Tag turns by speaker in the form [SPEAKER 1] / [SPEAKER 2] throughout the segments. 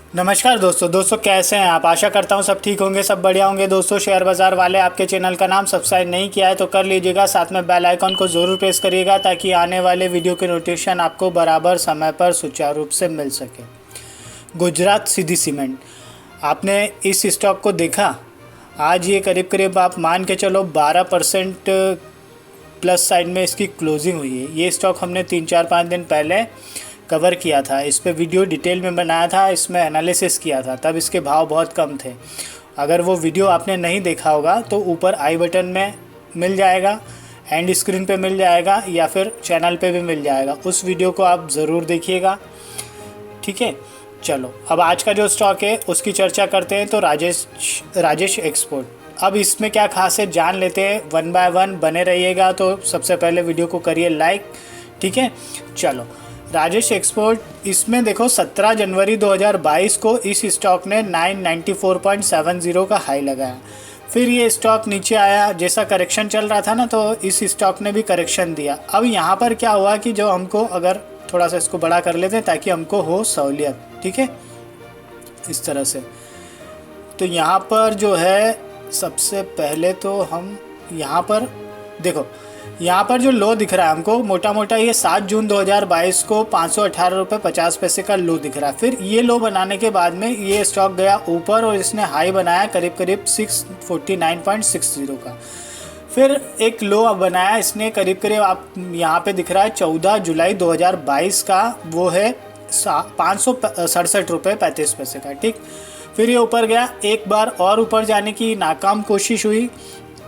[SPEAKER 1] नमस्कार दोस्तों कैसे हैं आप। आशा करता हूं सब ठीक होंगे, सब बढ़िया होंगे। दोस्तों शेयर बाज़ार वाले आपके चैनल का नाम सब्सक्राइब नहीं किया है तो कर लीजिएगा, साथ में बेल आइकन को ज़रूर प्रेस करिएगा ताकि आने वाले वीडियो के नोटिफिकेशन आपको बराबर समय पर सुचारू रूप से मिल सके। गुजरात सिटी सीमेंट, आपने इस स्टॉक को देखा। आज ये करीब करीब आप मान के चलो 12% प्लस साइड में इसकी क्लोजिंग हुई है। ये स्टॉक हमने 3-4-5 दिन पहले कवर किया था, इस पे वीडियो डिटेल में बनाया था, इसमें एनालिसिस किया था, तब इसके भाव बहुत कम थे। अगर वो वीडियो आपने नहीं देखा होगा तो ऊपर आई बटन में मिल जाएगा, एंड स्क्रीन पे मिल जाएगा, या फिर चैनल पे भी मिल जाएगा। उस वीडियो को आप ज़रूर देखिएगा, ठीक है। चलो अब आज का जो स्टॉक है उसकी चर्चा करते हैं। तो राजेश एक्सपोर्ट, अब इसमें क्या खास है जान लेते हैं। 1 बाय 1 बने रहिएगा। तो सबसे पहले वीडियो को करिए लाइक, ठीक है। चलो राजेश एक्सपोर्ट, इसमें देखो 17 जनवरी 2022 को इस स्टॉक ने 994.70 का हाई लगाया। फिर ये स्टॉक नीचे आया, जैसा करेक्शन चल रहा था ना, तो इस स्टॉक ने भी करेक्शन दिया। अब यहाँ पर क्या हुआ कि जो हमको, अगर थोड़ा सा इसको बड़ा कर लेते हैं ताकि हमको हो सहूलियत, ठीक है, इस तरह से। तो यहाँ पर जो है सबसे पहले तो हम यहाँ पर देखो, यहाँ पर जो लो दिख रहा है हमको मोटा मोटा, ये 7 जून 2022 को 518 रुपये 50 पैसे का लो दिख रहा है। फिर ये लो बनाने के बाद में ये स्टॉक गया ऊपर और इसने हाई बनाया करीब करीब 649.60 का। फिर एक लो बनाया इसने करीब करीब, आप यहाँ पे दिख रहा है 14 जुलाई 2022 का, वो है 567 रुपये 35 पैसे का, ठीक। फिर ये ऊपर गया, एक बार और ऊपर जाने की नाकाम कोशिश हुई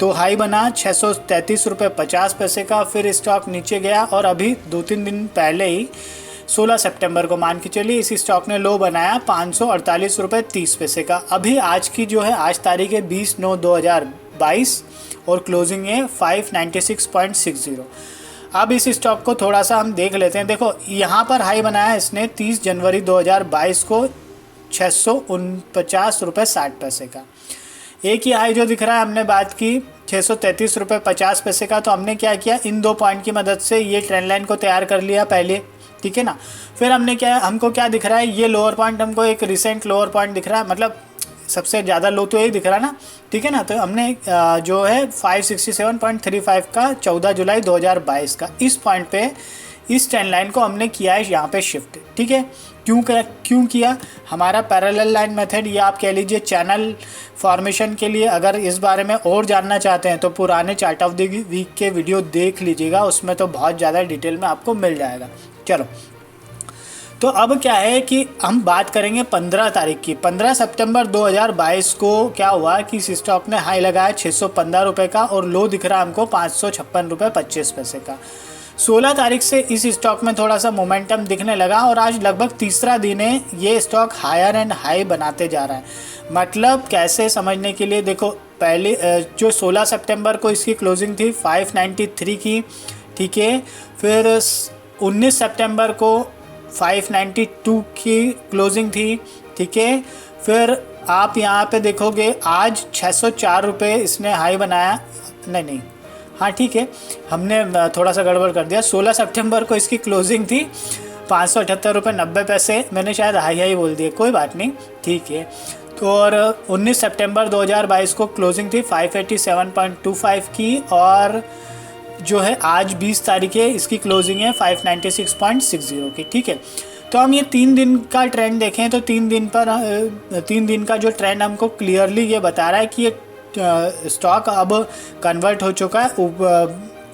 [SPEAKER 1] तो हाई बना 633 रुपये 50 पैसे का। फिर स्टॉक नीचे गया और अभी 2-3 दिन पहले ही 16 सितंबर को मान के चलिए इस स्टॉक ने लो बनाया 548 रुपये 30 पैसे का। अभी आज की जो है, आज तारीख है 20/9/2022 और क्लोजिंग है 596.60। अब इस स्टॉक को थोड़ा सा हम देख लेते हैं। देखो यहाँ पर हाई बनाया इसने 30 जनवरी 2022 को 649 रुपये 60 पैसे का। एक ही हाई जो दिख रहा है, हमने बात की 633 रुपये 50 पैसे का। तो हमने क्या किया, इन 2 पॉइंट की मदद से ये ट्रेंड लाइन को तैयार कर लिया पहले, ठीक है ना। फिर हमने क्या, हमको क्या दिख रहा है, ये लोअर पॉइंट हमको एक रिसेंट लोअर पॉइंट दिख रहा है, मतलब सबसे ज़्यादा लो तो यही दिख रहा है ना, ठीक है ना। तो हमने जो है 567.35 का 14 जुलाई 2022 का इस पॉइंट पे इस ट्रेंड लाइन को हमने किया है यहाँ पे शिफ्ट, ठीक है। क्यों किया, हमारा पैरेलल लाइन मेथड, या आप कह लीजिए चैनल फॉर्मेशन के लिए। अगर इस बारे में और जानना चाहते हैं तो पुराने चार्ट ऑफ द वीक के वीडियो देख लीजिएगा, उसमें तो बहुत ज़्यादा डिटेल में आपको मिल जाएगा। चलो तो अब क्या है कि हम बात करेंगे 15 तारीख की। 15 सितंबर 2022 को क्या हुआ कि इस स्टॉक ने हाई लगाया 615 रुपये का और लो दिख रहा है हमको 556 रुपये 25 पैसे का। 16 तारीख से इस स्टॉक में थोड़ा सा मोमेंटम दिखने लगा और आज लगभग तीसरा दिन है ये स्टॉक हायर एंड हाई बनाते जा रहा है। मतलब कैसे समझने के लिए देखो, पहले जो 16 सितंबर को इसकी क्लोजिंग थी 593 की, ठीक है। फिर 19 सितंबर को 592 की क्लोजिंग थी, ठीक है। फिर आप यहाँ पे देखोगे आज 604 रुपये इसने हाई बनाया, नहीं हाँ ठीक है, हमने थोड़ा सा गड़बड़ कर दिया। 16 सितंबर को इसकी क्लोजिंग थी 578 रुपये 90 पैसे, मैंने शायद हाई बोल दिया, कोई बात नहीं, ठीक है। तो और 19 सितंबर 2022 को क्लोजिंग थी 587.25 की, और जो है आज 20 तारीख है इसकी क्लोजिंग है 596.60 की, ठीक है। तो हम ये 3 दिन का ट्रेंड देखें तो 3 दिन का जो ट्रेंड हमको क्लियरली ये बता रहा है कि ये स्टॉक अब कन्वर्ट हो चुका है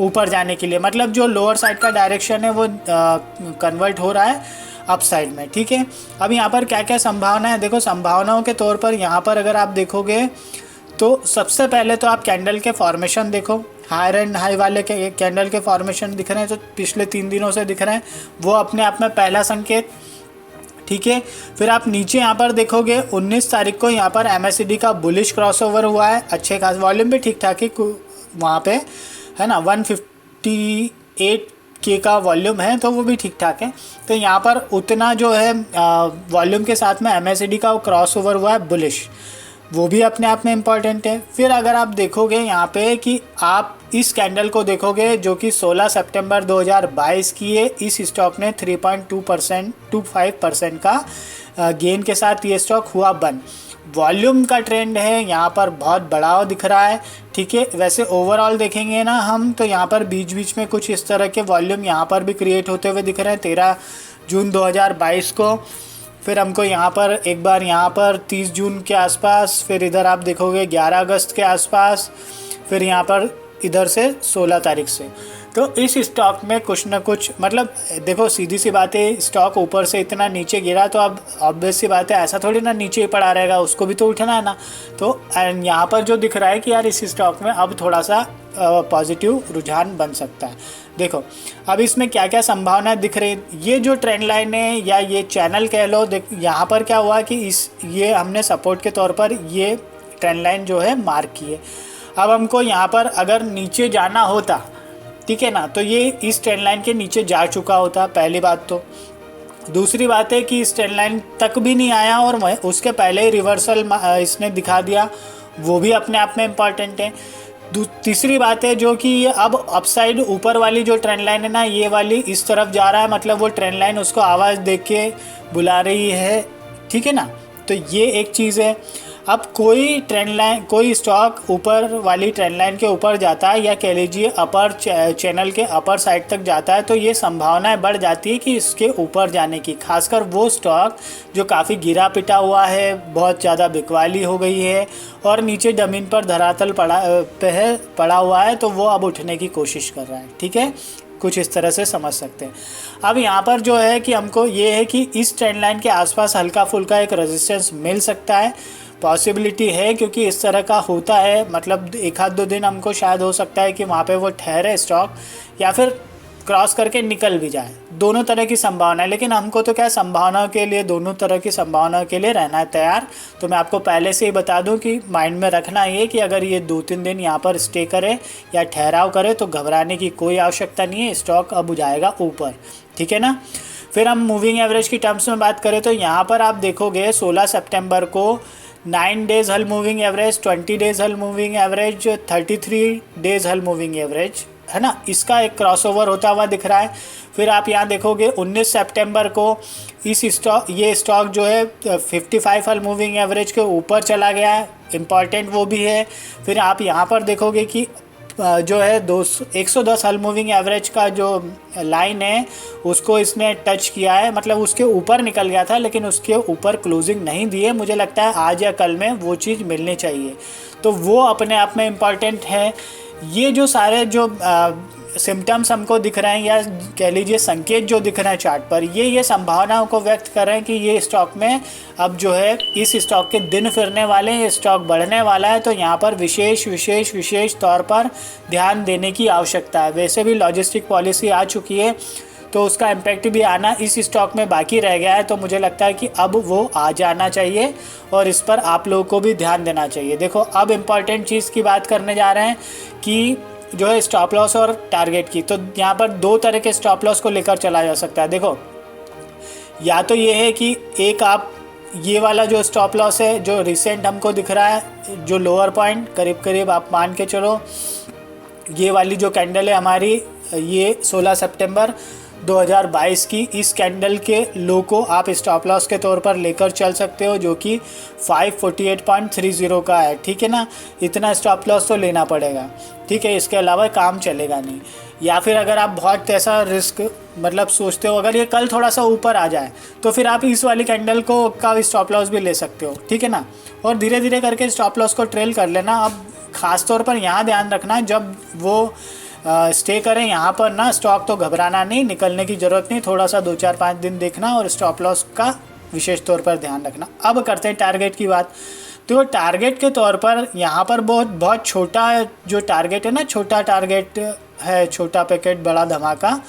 [SPEAKER 1] ऊपर जाने के लिए। मतलब जो लोअर साइड का डायरेक्शन है वो कन्वर्ट हो रहा है अप साइड में, ठीक है। अब यहाँ पर क्या क्या संभावना है, देखो संभावनाओं के तौर पर यहाँ पर अगर आप देखोगे तो सबसे पहले तो आप कैंडल के फॉर्मेशन देखो, हायर एंड हाई वाले के कैंडल के फॉर्मेशन दिख रहे हैं, तो पिछले 3 दिनों से दिख रहे हैं, वो अपने आप में पहला संकेत, ठीक है। फिर आप नीचे यहाँ पर देखोगे 19 तारीख को यहाँ पर MACD का बुलिश क्रॉसओवर हुआ है, अच्छे खास वॉल्यूम भी ठीक ठाक ही वहाँ पे है ना, 158K का वॉल्यूम है, तो वो भी ठीक ठाक है। तो यहाँ पर उतना जो है वॉल्यूम के साथ में MACD का क्रॉसओवर हुआ है बुलिश, वो भी अपने आप में इम्पॉर्टेंट है। फिर अगर आप देखोगे यहाँ पे कि आप इस कैंडल को देखोगे जो कि 16 सितंबर 2022 की है, इस स्टॉक ने 3.25% का गेन के साथ ये स्टॉक हुआ बंद। वॉल्यूम का ट्रेंड है, यहाँ पर बहुत बढ़ाव दिख रहा है, ठीक है। वैसे ओवरऑल देखेंगे ना हम, तो यहाँ पर बीच बीच में कुछ इस तरह के वॉल्यूम यहाँ पर भी क्रिएट होते हुए दिख रहे हैं 13 जून 2022 को। फिर हमको यहाँ पर एक बार यहाँ पर 30 जून के आसपास, फिर इधर आप देखोगे 11 अगस्त के आसपास, फिर यहाँ पर इधर से 16 तारीख से। तो इस स्टॉक में कुछ ना कुछ, मतलब देखो सीधी सी बात है, स्टॉक ऊपर से इतना नीचे गिरा तो अब ऑब्वियस सी बात है ऐसा थोड़ी ना नीचे ही पड़ा रहेगा, उसको भी तो उठना है ना। तो यहाँ पर जो दिख रहा है कि यार इस स्टॉक में अब थोड़ा सा पॉजिटिव रुझान बन सकता है। देखो अब इसमें क्या क्या संभावनाएं दिख रही, ये जो ट्रेंड लाइन है या ये चैनल कह लो, यहाँ पर क्या हुआ कि ये हमने सपोर्ट के तौर पर ये ट्रेंड लाइन जो है मार्क की है। अब हमको यहाँ पर अगर नीचे जाना होता, ठीक है ना, तो ये इस ट्रेंड लाइन के नीचे जा चुका होता, पहली बात। तो दूसरी बात है कि इस ट्रेंड लाइन तक भी नहीं आया और उसके पहले ही रिवर्सल इसने दिखा दिया, वो भी अपने आप में इम्पॉर्टेंट है। तीसरी बात है जो कि ये अब अपसाइड ऊपर वाली जो ट्रेंड लाइन है ना, ये वाली इस तरफ जा रहा है, मतलब वो ट्रेंड लाइन उसको आवाज़ दे के बुला रही है, ठीक है ना। तो ये एक चीज़ है। अब कोई ट्रेंड लाइन, कोई स्टॉक ऊपर वाली ट्रेंड लाइन के ऊपर जाता है या कह लीजिए अपर चैनल के अपर साइड तक जाता है, तो ये संभावनाएं बढ़ जाती है कि इसके ऊपर जाने की। खासकर वो स्टॉक जो काफ़ी गिरा पिटा हुआ है, बहुत ज़्यादा बिकवाली हो गई है और नीचे ज़मीन पर धरातल पड़ा हुआ है, तो वो अब उठने की कोशिश कर रहा है, ठीक है। कुछ इस तरह से समझ सकते हैं। अब यहाँ पर जो है कि हमको ये है कि इस ट्रेंड लाइन के आसपास हल्का फुल्का एक रेजिस्टेंस मिल सकता है, पॉसिबिलिटी है, क्योंकि इस तरह का होता है। मतलब एक आध 2 दिन हमको शायद हो सकता है कि वहाँ पे वो ठहरे स्टॉक, या फिर क्रॉस करके निकल भी जाए, दोनों तरह की संभावना है। लेकिन हमको तो क्या, संभावनाओं के लिए, दोनों तरह की संभावनाओं के लिए रहना है तैयार। तो मैं आपको पहले से ही बता दूं कि माइंड में रखना ये कि अगर ये 2-3 दिन यहाँ पर स्टे करे या ठहराव करे तो घबराने की कोई आवश्यकता नहीं है, स्टॉक अब जाएगा ऊपर, ठीक है ना। फिर हम मूविंग एवरेज की टर्म्स में बात करें तो यहाँ पर आप देखोगे 16 सितंबर को 9 डेज़ हल मूविंग एवरेज, 20 डेज़ हल मूविंग एवरेज, 33 डेज़ हल मूविंग एवरेज, है ना, इसका एक क्रॉसओवर होता हुआ दिख रहा है। फिर आप यहाँ देखोगे 19 सितंबर को ये स्टॉक जो है 55 हल मूविंग एवरेज के ऊपर चला गया है, इम्पॉर्टेंट वो भी है। फिर आप यहाँ पर देखोगे कि जो है 110 हल मूविंग एवरेज का जो लाइन है उसको इसने टच किया है, मतलब उसके ऊपर निकल गया था लेकिन उसके ऊपर क्लोजिंग नहीं दी है। मुझे लगता है आज या कल में वो चीज़ मिलनी चाहिए, तो वो अपने आप में इम्पॉर्टेंट है। ये जो सारे जो सिम्टम्स हमको दिख रहे हैं या कह लीजिए संकेत जो दिख रहे हैं चार्ट पर, ये संभावनाओं को व्यक्त कर रहे हैं कि ये स्टॉक में अब जो है इस स्टॉक के दिन फिरने वाले हैं, स्टॉक बढ़ने वाला है। तो यहाँ पर विशेष तौर पर ध्यान देने की आवश्यकता है। वैसे भी लॉजिस्टिक पॉलिसी आ चुकी है तो उसका इम्पैक्ट भी आना इस स्टॉक में बाकी रह गया है, तो मुझे लगता है कि अब वो आ जाना चाहिए और इस पर आप लोगों को भी ध्यान देना चाहिए। देखो अब इम्पॉर्टेंट चीज़ की बात करने जा रहे हैं कि जो है स्टॉप लॉस और टारगेट की। तो यहाँ पर 2 तरह के स्टॉप लॉस को लेकर चला जा सकता है। देखो या तो ये है कि एक आप ये वाला जो स्टॉप लॉस है जो रिसेंट हमको दिख रहा है, जो लोअर पॉइंट करीब आप मान के चलो, ये वाली जो कैंडल है हमारी, ये 16 सितंबर 2022 की, इस कैंडल के लो को आप स्टॉप लॉस के तौर पर लेकर चल सकते हो, जो कि 548.30 का है, ठीक है ना। इतना स्टॉप लॉस तो लेना पड़ेगा, ठीक है, इसके अलावा काम चलेगा नहीं। या फिर अगर आप बहुत ऐसा रिस्क मतलब सोचते हो, अगर ये कल थोड़ा सा ऊपर आ जाए तो फिर आप इस वाली कैंडल को का स्टॉप लॉस भी ले सकते हो, ठीक है ना। और धीरे धीरे करके स्टॉप लॉस को ट्रेल कर लेना। अब ख़ास तौर पर यहाँ ध्यान रखना, जब वो स्टे करें यहाँ पर ना स्टॉक, तो घबराना नहीं, निकलने की ज़रूरत नहीं, थोड़ा सा 2-4-5 दिन देखना और स्टॉप लॉस का विशेष तौर पर ध्यान रखना। अब करते हैं टारगेट की बात। तो टारगेट के तौर पर यहाँ पर बहुत छोटा जो टारगेट है ना, छोटा टारगेट है, छोटा पैकेट बड़ा धमाका,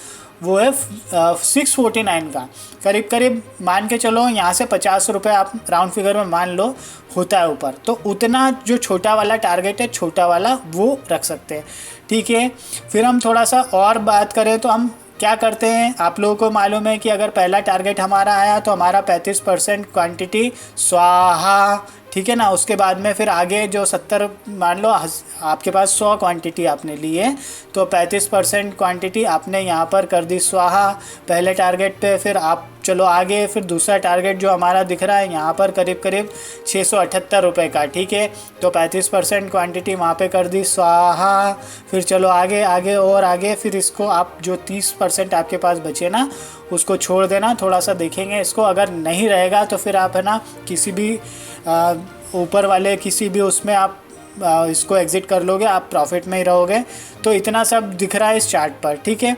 [SPEAKER 1] वो है 649 का, करीब मान के चलो यहाँ से 50 रुपये आप राउंड फिगर में मान लो होता है ऊपर, तो उतना जो छोटा वाला टारगेट है, छोटा वाला वो रख सकते हैं, ठीक है। फिर हम थोड़ा सा और बात करें तो हम क्या करते हैं, आप लोगों को मालूम है कि अगर पहला टारगेट हमारा आया तो हमारा 35% क्वांटिटी स्वाहा, ठीक है ना। उसके बाद में फिर आगे जो 70 मान लो आपके पास 100 क्वांटिटी आपने ली है, तो 35% क्वांटिटी आपने यहाँ पर कर दी स्वाहा पहले टारगेट पे। फिर आप चलो आगे, फिर दूसरा टारगेट जो हमारा दिख रहा है यहाँ पर करीब करीब 678 रुपये का, ठीक है। तो 35% क्वांटिटी वहाँ पे कर दी स्वाहा। फिर चलो आगे आगे और आगे, फिर इसको आप जो 30% आपके पास बचे ना उसको छोड़ देना, थोड़ा सा देखेंगे इसको, अगर नहीं रहेगा तो फिर आप है ना किसी भी ऊपर वाले किसी भी उसमें आप इसको एग्ज़िट कर लोगे, आप प्रॉफिट में ही रहोगे। तो इतना सब दिख रहा है इस चार्ट पर, ठीक है।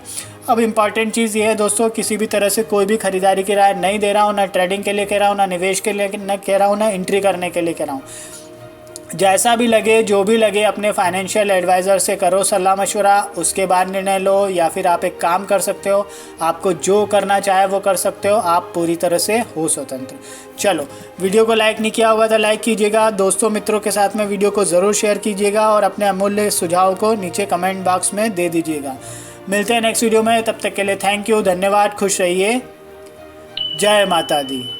[SPEAKER 1] अब इम्पॉर्टेंट चीज़ ये है दोस्तों, किसी भी तरह से कोई भी खरीदारी की राय नहीं दे रहा हूँ, ना ट्रेडिंग के लिए कह रहा हूँ, ना निवेश के लिए ना कह रहा हूँ, ना एंट्री करने के लिए कह रहा हूँ। जैसा भी लगे, जो भी लगे, अपने फाइनेंशियल एडवाइज़र से करो सलाह मशवरा, उसके बाद निर्णय लो। या फिर आप एक काम कर सकते हो, आपको जो करना चाहे वो कर सकते हो, आप पूरी तरह से हो स्वतंत्र। चलो, वीडियो को लाइक नहीं किया होगा तो लाइक कीजिएगा, दोस्तों मित्रों के साथ में वीडियो को ज़रूर शेयर कीजिएगा और अपने अमूल्य सुझाव को नीचे कमेंट बॉक्स में दे दीजिएगा। मिलते हैं नेक्स्ट वीडियो में, तब तक के लिए थैंक यू, धन्यवाद, खुश रहिए, जय माता दी।